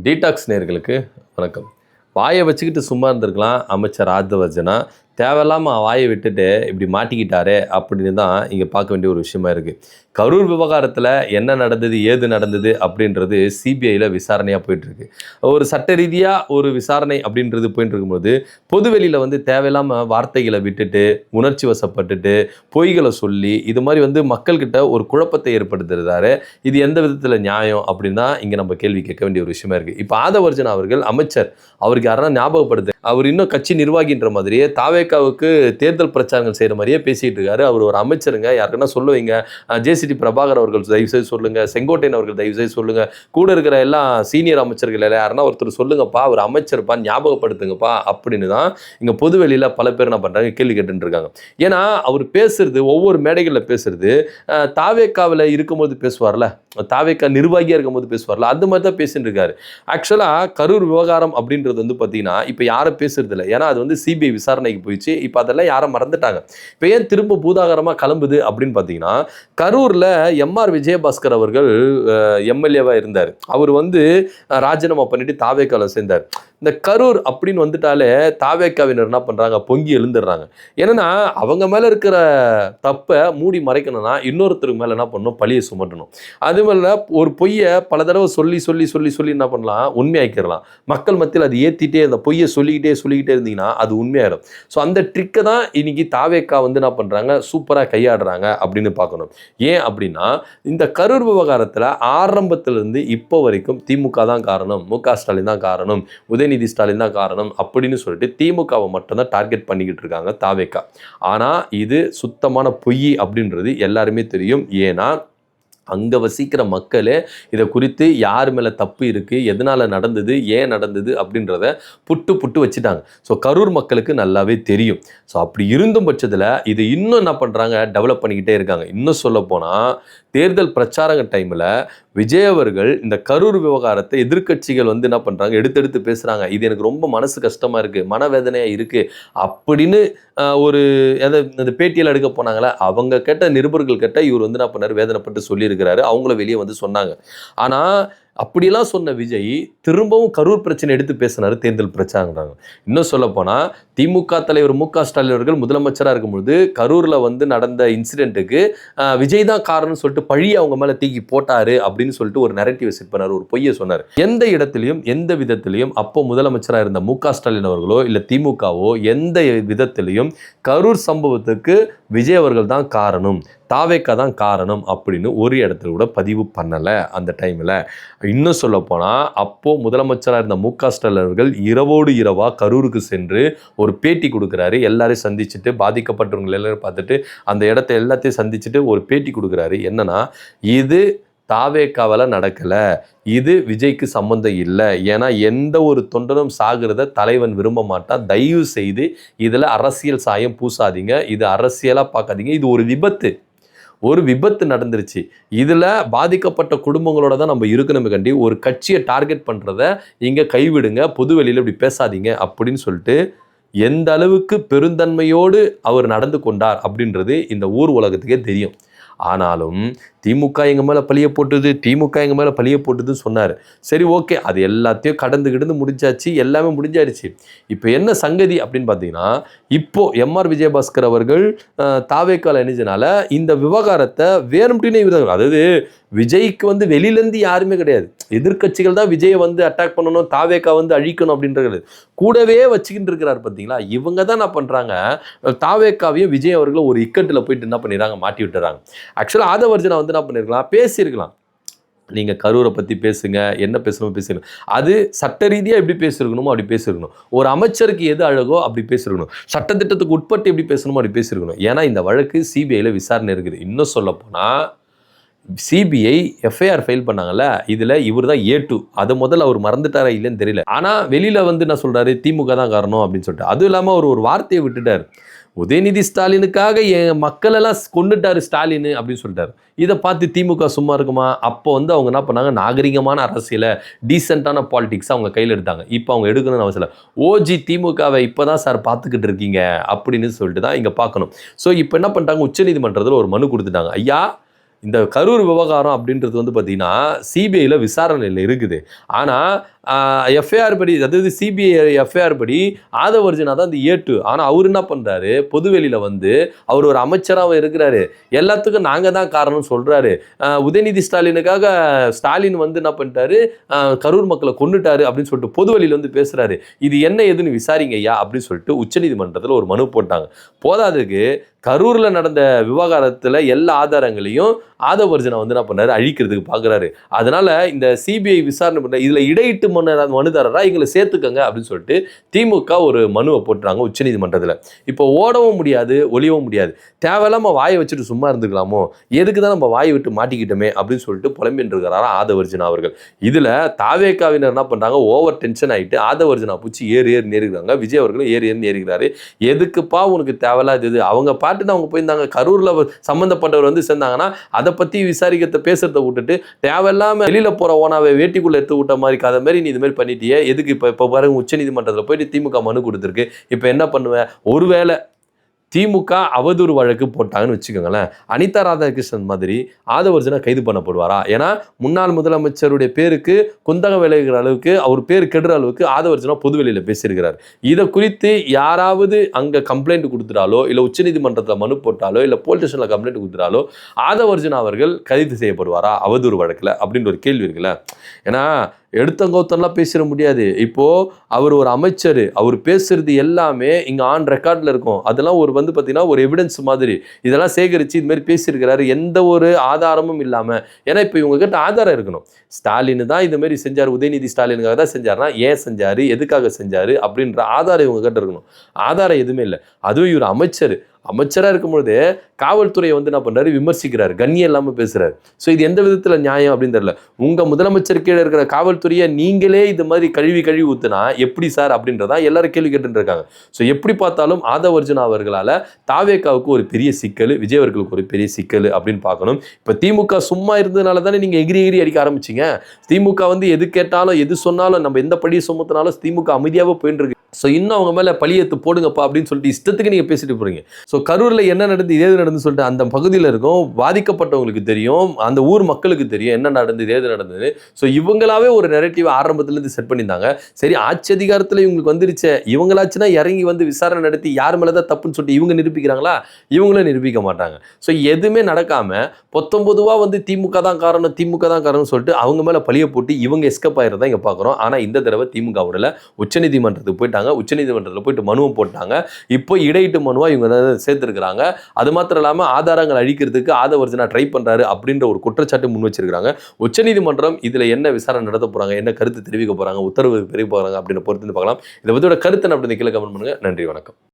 Detox நேயர்களுக்கு வணக்கம். வாயை வச்சுக்கிட்டு சும்மா இருந்திருக்கலாம் அமைச்சர் ஆதவர்ஜனா. தேவையில்லாமல் வாயை விட்டுட்டு இப்படி மாட்டிக்கிட்டாரே அப்படின்னு தான் இங்கே பார்க்க வேண்டிய ஒரு விஷயமா இருக்குது. கரூர் விவகாரத்தில் என்ன நடந்தது ஏது நடந்தது அப்படின்றது சிபிஐயில் விசாரணையாக போயிட்டுருக்கு. ஒரு சட்ட ரீதியாக ஒரு விசாரணை அப்படின்றது போயிட்டு இருக்கும்போது பொதுவெளியில் தேவையில்லாமல் வார்த்தைகளை விட்டுட்டு உணர்ச்சி வசப்பட்டுட்டு பொய்களை சொல்லி இது மாதிரி மக்கள்கிட்ட ஒரு குழப்பத்தை ஏற்படுத்துறாரு. இது எந்த விதத்தில் நியாயம் அப்படின்னு தான் இங்கே நம்ம கேள்வி கேட்க வேண்டிய ஒரு விஷயமா இருக்குது. இப்போ ஆதவர்ஜனா அவர்கள் அமைச்சர், அவருக்கு யாரா ஞாபகப்படுது, அவர் இன்னும் கட்சி நிர்வாகின்ற மாதிரியே தாவேக்காவுக்கு தேர்தல் பிரச்சாரங்கள் செய்கிற மாதிரியே பேசிகிட்டு இருக்காரு. அவர் ஒரு அமைச்சருங்க, யாருக்குன்னா சொல்லுவீங்க, ஜேசிடி பிரபாகர் அவர்கள் தயவுசெய்து சொல்லுங்கள், செங்கோட்டையன் அவர்கள் தயவுசெய்து சொல்லுங்கள், கூட இருக்கிற எல்லா சீனியர் அமைச்சர்கள் எல்லாம் யாருன்னா ஒருத்தர் சொல்லுங்கப்பா, அவர் அமைச்சர்ப்பா, ஞாபகப்படுத்துங்கப்பா அப்படின்னு தான் இங்கே பொதுவெளியில் பல பேர் என்ன பண்ணுறாங்க, கேள்வி கேட்டுட்டு இருக்காங்க. ஏன்னா அவர் பேசுறது, ஒவ்வொரு மேடைகளில் பேசுறது தாவேக்காவில் இருக்கும்போது பேசுவார்ல, தாவேக்கா நிர்வாகியாக இருக்கும்போது பேசுவார்ல, அது மாதிரி தான் பேசிட்டு இருக்காரு. ஆக்சுவலாக கரூர் விவகாரம் அப்படின்றது பார்த்தீங்கன்னா இப்போ யாரை பேசுறது இல்லை. ஏன்னா அது சிபிஐ விசாரணைக்கு போயிடுச்சு. இப்போ அதெல்லாம் யாரை மறந்துட்டாங்க. இப்போ ஏன் திரும்ப பூதாகரமாக கிளம்புது அப்படின்னு பார்த்தீங்கன்னா, கரூரில் எம்ஆர் விஜயபாஸ்கர் அவர்கள் எம்எல்ஏவாக இருந்தார். அவர் ராஜினாமா பண்ணிட்டு தாவேக்காவில் சேர்ந்தார். இந்த கரூர் அப்படின்னு வந்துட்டாலே தாவேக்காவினர் என்ன பண்ணுறாங்க, பொங்கி எழுந்துடுறாங்க. ஏன்னா அவங்க மேலே இருக்கிற தப்பை மூடி மறைக்கணும்னா இன்னொருத்தருக்கு மேலே என்ன பண்ணணும், பழியை சுமட்டணும். அது மேலே ஒரு பொய்யை பல தடவை சொல்லி சொல்லி சொல்லி சொல்லி என்ன பண்ணலாம், உண்மையாக்கிடலாம். மக்கள் மத்தியில் அது ஏற்றிட்டே அந்த பொய்யை சொல்லிக்கிட்டே இருந்தீங்கன்னா அது உண்மையாயிடும். ஸோ அந்த ட்ரிக்கை தான் இன்னைக்கு தாவேக்கா என்ன பண்ணுறாங்க, சூப்பராக கையாடுறாங்க அப்படின்னு பார்க்கணும். ஏன் அப்படின்னா, இந்த கரூர் விவகாரத்தில் ஆரம்பத்திலிருந்து இப்போ வரைக்கும் திமுக தான் காரணம், மு.க. ஸ்டாலின் தான் காரணம், உதயநிதி ஸ்டாலின் தான் காரணம் அப்படின்னு சொல்லிட்டு திமுகவை மட்டும்தான் டார்கெட் பண்ணிக்கிட்டு இருக்காங்க தாவேக்கா. ஆனால் இது சுத்தமான பொய் அப்படின்றது எல்லாருமே தெரியும். ஏன்னா அங்கே வசிக்கிற மக்களே இதை குறித்து யார் மேலே தப்பு இருக்குது, எதனால் நடந்தது, ஏன் நடந்தது அப்படின்றத புட்டு வச்சுட்டாங்க. ஸோ கரூர் மக்களுக்கு நல்லாவே தெரியும். ஸோ அப்படி இருந்தும் பட்சத்தில் இது இன்னும் என்ன பண்ணுறாங்க, டெவலப் பண்ணிக்கிட்டே இருக்காங்க. இன்னும் சொல்லப்போனால் தேர்தல் பிரச்சாரங்க டைமில் விஜய் அவர்கள் இந்த கரூர் விவகாரத்தை எதிர்க்கட்சிகள் என்ன பண்ணுறாங்க, எடுத்து பேசுகிறாங்க. இது எனக்கு ரொம்ப மனசு கஷ்டமாக இருக்குது, மனவேதனையாக இருக்குது அப்படின்னு ஒரு அந்த பேட்டியில் எடுக்க போனாங்களே, அவங்க கேட்ட நிருபர்கள் கேட்ட இவர் என்ன பண்ணார், வேதனைப்பட்டு சொல்லியிருக்கிறாரு. அவங்கள வெளியே சொன்னாங்க. ஆனால் அப்படியெல்லாம் சொன்ன விஜய் திரும்பவும் கரூர் பிரச்சனை எடுத்து பேசினார் தேர்தல் பிரச்சாரங்கிறாங்க. இன்னும் சொல்லப்போனால் திமுக தலைவர் மு.க. ஸ்டாலின் அவர்கள் முதலமைச்சராக இருக்கும்பொழுது கரூரில் நடந்த இன்சிடென்ட்டுக்கு விஜய் தான் காரணம்னு சொல்லிட்டு பழி அவங்க மேலே தூக்கி போட்டார் அப்படின்னு சொல்லிட்டு ஒரு நரேட்டிவ் செட் பண்ணார், ஒரு பொய்யை சொன்னார். எந்த இடத்துலையும் எந்த விதத்திலையும் அப்போ முதலமைச்சராக இருந்த மு.க. ஸ்டாலின் அவர்களோ இல்லை திமுகவோ எந்த விதத்திலையும் கரூர் சம்பவத்துக்கு விஜய் அவர்கள் தான் காரணம், தாவேக்கா தான் காரணம் அப்படின்னு ஒரு இடத்துல கூட பதிவு பண்ணலை அந்த டைமில். இன்னும் சொல்ல போனால் அப்போது முதலமைச்சராக இருந்த மு.க. ஸ்டாலின் அவர்கள் இரவோடு இரவாக கரூருக்கு சென்று ஒரு பேட்டி கொடுக்குறாரு. எல்லாரையும் சந்திச்சுட்டு பாதிக்கப்பட்டவங்க எல்லாரும் பார்த்துட்டு அந்த இடத்த எல்லாத்தையும் சந்திச்சுட்டு ஒரு பேட்டி கொடுக்குறாரு. என்னன்னா, இது தாவேக்காவால் நடக்கலை, இது விஜய்க்கு சம்மந்தம் இல்லை, ஏன்னா எந்த ஒரு தொண்டனும் சாகிறத தலைவன் விரும்ப மாட்டான், தயவு செய்து இதில் அரசியல் சாயம் பூசாதீங்க, இது அரசியலாக பார்க்காதீங்க, இது ஒரு விபத்து நடந்துருச்சு, இதில் பாதிக்கப்பட்ட குடும்பங்களோட தான் நம்ம இருக்கணும் கண்டி, ஒரு கட்சியை டார்கெட் பண்ணுறத இங்கே கைவிடுங்க, பொதுவெளியில் இப்படி பேசாதீங்க அப்படின்னு சொல்லிட்டு எந்த அளவுக்கு பெருந்தன்மையோடு அவர் நடந்து கொண்டார் அப்படின்றது இந்த ஊர் உலகத்துக்கே தெரியும். ஆனாலும் திமுக எங்கள் மேலே பழிய போட்டுதுன்னு சொன்னார். சரி, ஓகே, அது எல்லாத்தையும் கடந்து முடிஞ்சாச்சு, எல்லாமே முடிஞ்சாயிருச்சு. இப்போ என்ன சங்கதி அப்படின்னு பார்த்தீங்கன்னா, இப்போது எம்ஆர் விஜயபாஸ்கர் அவர்கள் தாவேக்கால இணைஞ்சனால இந்த விவகாரத்தை வேறும்ட்டினே அதாவது விஜய்க்கு வெளியிலேருந்து யாருமே கிடையாது, எதிர்கட்சிகள் தான் விஜயை அட்டாக் பண்ணணும், தாவேக்கா அழிக்கணும் அப்படின்றது கூடவே வச்சுக்கிட்டு இருக்கிறார். பார்த்தீங்களா, இவங்க தான் என்ன பண்ணுறாங்க, தாவேக்காவையும் விஜய் அவர்களும் ஒரு இக்கட்டில் போயிட்டு என்ன பண்ணிடுறாங்க, மாட்டி விட்டுறாங்க. ஆக்சுவலாக ஆதவர்ஜனா என்ன பண்ணியிருக்கலாம், பேசியிருக்கலாம், நீங்கள் கரூரை பற்றி பேசுங்க, என்ன பேசணுமோ பேசுங்க, அது சட்ட ரீதியாக எப்படி பேசியிருக்கணுமோ அப்படி பேசியிருக்கணும், ஒரு அமைச்சருக்கு எது அழகோ அப்படி பேசியிருக்கணும், சட்டத்திட்டத்துக்கு உட்பட்டு எப்படி பேசணுமோ அப்படி பேசியிருக்கணும். ஏன்னா இந்த வழக்கு சிபிஐயில் விசாரணை இருக்குது. இன்னும் சொல்லப்போனால் சிபிஐ எஃப்ஐஆர் ஃபைல் பண்ணாங்கல்ல, இதில் இவர் தான் A2, அதை முதல்ல அவர் மறந்துட்டாரா இல்லைன்னு தெரியல. ஆனால் வெளியில் என்ன சொல்கிறாரு, திமுக தான் காரணம் அப்படின்னு சொல்லிட்டு. அதுவும் இல்லாமல் அவர் ஒரு வார்த்தையை விட்டுட்டார், உதயநிதி ஸ்டாலினுக்காக என் மக்களெல்லாம் கொண்டுட்டாரு ஸ்டாலின் அப்படின்னு சொல்லிட்டாரு. இதை பார்த்து திமுக சும்மா இருக்குமா? அப்போ அவங்க என்ன பண்ணாங்க, நாகரிகமான அரசியலை, டீசெண்டான பாலிடிக்ஸ் அவங்க கையில் எடுத்தாங்க. இப்போ அவங்க எடுக்கணும்னு அவசியம் இல்லை. ஓஜி திமுகவை இப்போ தான் சார் பார்த்துக்கிட்டு இருக்கீங்க அப்படின்னு சொல்லிட்டு தான் இங்கே பார்க்கணும். ஸோ இப்போ என்ன பண்ணிட்டாங்க, உச்சநீதிமன்றத்தில் ஒரு மனு கொடுத்துட்டாங்க. ஐயா, இந்த கரூர் விவகாரம் அப்படின்றது பார்த்தீங்கன்னா சிபிஐயில் விசாரணையில் இருக்குது. ஆனால் எஃப்ஐஆர் படி, அதாவது சிபிஐ எஃப்ஐஆர் படி ஆதவர்ஜுனா தான் அந்த A2. ஆனால் அவர் என்ன பண்ணுறாரு, பொதுவெளியில் வந்து அவர் ஒரு அமைச்சராக இருக்கிறாரு, எல்லாத்துக்கும் நாங்கள் தான் காரணம்னு சொல்கிறாரு. உதயநிதி ஸ்டாலினுக்காக ஸ்டாலின் வந்து என்ன பண்ணிட்டாரு, கரூர் மக்களை கொண்டுட்டாரு அப்படின்னு சொல்லிட்டு பொதுவெளியில் வந்து பேசுகிறாரு. இது என்ன எதுன்னு விசாரிங்க ஐயா அப்படின்னு சொல்லிட்டு உச்சநீதிமன்றத்தில் ஒரு மனு போட்டாங்க. போதாதுக்கு கரூரில் நடந்த விவகாரத்தில் எல்லா ஆதாரங்களையும் ஆதவர்ஜுனா வந்து என்ன பண்ணாரு, அழிக்கிறதுக்கு பார்க்குறாரு. அதனால இந்த சிபிஐ விசாரணை பண்ண இதில் இடையிட்டு மனுதாரராக எங்களை சேர்த்துக்கங்க அப்படின்னு சொல்லிட்டு திமுக ஒரு மனுவை போட்டுறாங்க உச்சநீதிமன்றத்தில். இப்போ ஓடவும் முடியாது, ஒளியவும் முடியாது. தேவையில்லாமல் வாயை வச்சுட்டு சும்மா இருந்துக்கலாமோ, எதுக்கு தான் நம்ம வாயை விட்டு மாட்டிக்கிட்டோமே அப்படின்னு சொல்லிட்டு புலம்பின்னு இருக்கிறாரா ஆதவர்ஜுனா அவர்கள். இதில் தாவேக்காவினர் என்ன பண்ணுறாங்க, ஓவர் டென்ஷன் ஆகிட்டு ஆதவர்ஜுனா பூச்சி ஏறி நேருகிறாங்க. விஜய் அவர்களும் ஏறி நேருகிறாரு. எதுக்குப்பா உனக்கு தேவையில்லாது இது, அவங்க பாட்டுன்னு அவங்க போயிருந்தாங்க. கரூரில் சம்மந்தப்பட்டவர் வந்து சேர்ந்தாங்கன்னா அதை பற்றி விசாரிக்கிறத பேசுறதை விட்டுட்டு தேவையில்லாமல் வெளியில் போகிற ஓனாவை வேட்டிக்குள்ளே எடுத்து விட்ட மாதிரி கதை மாதிரி நீ இது மாதிரி பண்ணிட்டியே, எதுக்கு இப்போ பாருங்க உச்சநீதிமன்றத்தில் போயிட்டு திமுக மனு கொடுத்துருக்கு. இப்போ என்ன பண்ணுவேன், ஒருவேளை திமுக அவதூறு வழக்கு போட்டாங்கன்னு வச்சுக்கோங்களேன், அனிதா ராதாகிருஷ்ணன் மாதிரி ஆதவர்ஜுனா கைது பண்ணப்படுவாரா? ஏன்னா முன்னாள் முதலமைச்சருடைய பேருக்கு குந்தகம் விளைகிற அளவுக்கு, அவர் பேர் கெடுற அளவுக்கு ஆதவர்ஜுனா பொதுவெளியில் பேசியிருக்கிறார். இதை குறித்து யாராவது அங்கே கம்ப்ளைண்ட் கொடுத்துட்டாலோ, இல்லை உச்சநீதிமன்றத்தில் மனு போட்டாலோ, இல்லை போலீஸ் ஸ்டேஷனில் கம்ப்ளைண்ட் கொடுத்துட்டாலோ ஆதவர்ஜுனா அவர்கள் கைது செய்யப்படுவாரா அவதூறு வழக்கில் அப்படின்ற ஒரு கேள்வி இருக்குல்ல. ஏன்னா எடுத்தங்கோத்தெல்லாம் பேசிட முடியாது. இப்போது அவர் ஒரு அமைச்சர், அவர் பேசுறது எல்லாமே இங்கே ஆன் ரெக்கார்டில் இருக்கும். அதெல்லாம் ஒரு வந்து பார்த்தீங்கன்னா ஒரு எவிடன்ஸ் மாதிரி இதெல்லாம் சேகரித்து இதுமாரி பேசியிருக்கிறாரு, எந்த ஒரு ஆதாரமும் இல்லாமல். ஏன்னா இப்போ இவங்ககிட்ட ஆதாரம் இருக்கணும். ஸ்டாலின் தான் இதுமாரி செஞ்சார், உதயநிதி ஸ்டாலினுக்காக தான் செஞ்சார்னா ஏன் செஞ்சார், எதுக்காக செஞ்சார் அப்படின்ற ஆதாரம் இவங்ககிட்ட இருக்கணும். ஆதாரம் எதுவுமே இல்லை. அதுவும் இவர் அமைச்சராக இருக்கும்பொழுது காவல்துறையை வந்து என்ன பண்ணுறாரு, விமர்சிக்கிறார், கண்ணியம் இல்லாமல் பேசுகிறார். ஸோ இது எந்த விதத்தில் நியாயம் அப்படின்னு தெரியல. உங்கள் முதலமைச்சர் கீழே இருக்கிற காவல்துறையை நீங்களே இது மாதிரி கழுவி ஊற்றுனா எப்படி சார் அப்படின்றதா எல்லாரும் கேள்வி கேட்டுட்டு இருக்காங்க. ஸோ எப்படி பார்த்தாலும் ஆதவர்ஜுனா அவர்களால் தாவேக்காவுக்கு ஒரு பெரிய சிக்கல், விஜய் அவர்களுக்கு ஒரு பெரிய சிக்கல் அப்படின்னு பார்க்கணும். இப்போ திமுக சும்மா இருந்ததுனால தானே நீங்கள் எகிரி அடிக்க ஆரம்பிச்சிங்க. திமுக வந்து எது கேட்டாலும் எது சொன்னாலும் நம்ம எந்த பழியை சுமத்தினாலும் திமுக அமைதியாகவே போயிட்டு இருக்கு. ஸோ இன்னும் அவங்க மேலே பழியத்து போடுங்கப்பா அப்படின்னு சொல்லிட்டு இஷ்டத்துக்கு நீங்கள் பேசிட்டு போகிறீங்க. ஸோ கரூரில் என்ன நடந்து ஏது நடந்து சொல்லிட்டு அந்த பகுதியில் இருக்கும் பாதிக்கப்பட்டவங்களுக்கு தெரியும், அந்த ஊர் மக்களுக்கு தெரியும் என்ன நடந்தது ஏது நடந்தது. ஸோ இவங்களாவே ஒரு நெரேட்டிவ் ஆரம்பத்துலேருந்து செட் பண்ணியிருந்தாங்க. சரி ஆட்சி அதிகாரத்தில் இவங்களுக்கு வந்துருச்சு, இவங்களாச்சுன்னா இறங்கி வந்து விசாரணை நடத்தி யார் மேலே தான் தப்புன்னு சொல்லிட்டு இவங்க நிரூபிக்கிறாங்களா, இவங்களும் நிரூபிக்க மாட்டாங்க. ஸோ எதுவுமே நடக்காமல் பொதுவாக வந்து திமுக தான் காரணம்னு சொல்லிட்டு அவங்க மேலே பழிய போட்டு இவங்க எஸ்கப் ஆகிறதான் இங்கே பார்க்குறோம். ஆனால் இந்த தடவை திமுக விடல, உச்சநீதிமன்றத்துக்கு போயிட்டாங்க. உச்சநீதிமன்றத்தில் போயிட்டு மனுவும் போட்டாங்க. இப்போ இடையிட்டு மனுவா இவங்க சேர்த்திருக்கிறாங்க. அது மாத்திரம் இல்லாமல் ஆதாரங்கள் அழிக்கிறதுக்கு ஆதவர்ஜுனா ட்ரை பண்றாரு அப்படின்ற ஒரு குற்றச்சாட்டு முன் வச்சிருக்காங்க. உச்சநீதிமன்றம் இதுல என்ன விசாரணை நடத்த போறாங்க, என்ன கருத்து தெரிவிக்க போறாங்க, உத்தரவு பெரிய போறாங்க அப்படின்னு பொறுத்து பார்க்கலாம். இதை பத்தியோட கருத்து அப்படின்னு கீழே கமெண்ட் பண்ணுங்க. நன்றி, வணக்கம்.